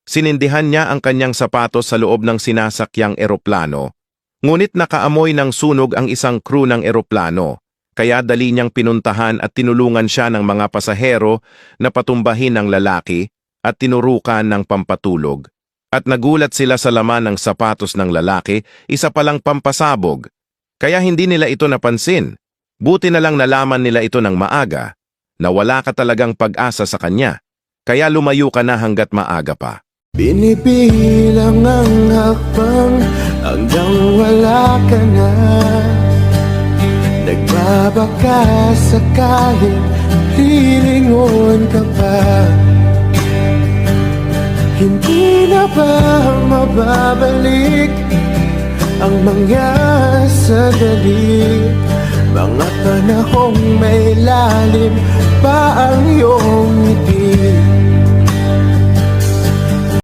Sinindihan niya ang kanyang sapatos sa loob ng sinasakyang eroplano. Ngunit nakaamoy ng sunog ang isang crew ng eroplano, kaya dali niyang pinuntahan at tinulungan siya ng mga pasahero na patumbahin ang lalaki at tinurukan ng pampatulog. At nagulat sila sa laman ng sapatos ng lalaki, isa palang pampasabog. Kaya hindi nila ito napansin. Buti na lang nalaman nila ito ng maaga, na wala ka talagang pag-asa sa kanya. Kaya lumayo ka na hanggat maaga pa. Binibilang ang hakbang hanggang wala ka na. Nagbabaka sakaling lilingon ka pa. Hindi na ba mababalik ang mga sandali, mga panahong may lalim pa ang iyong ngiti?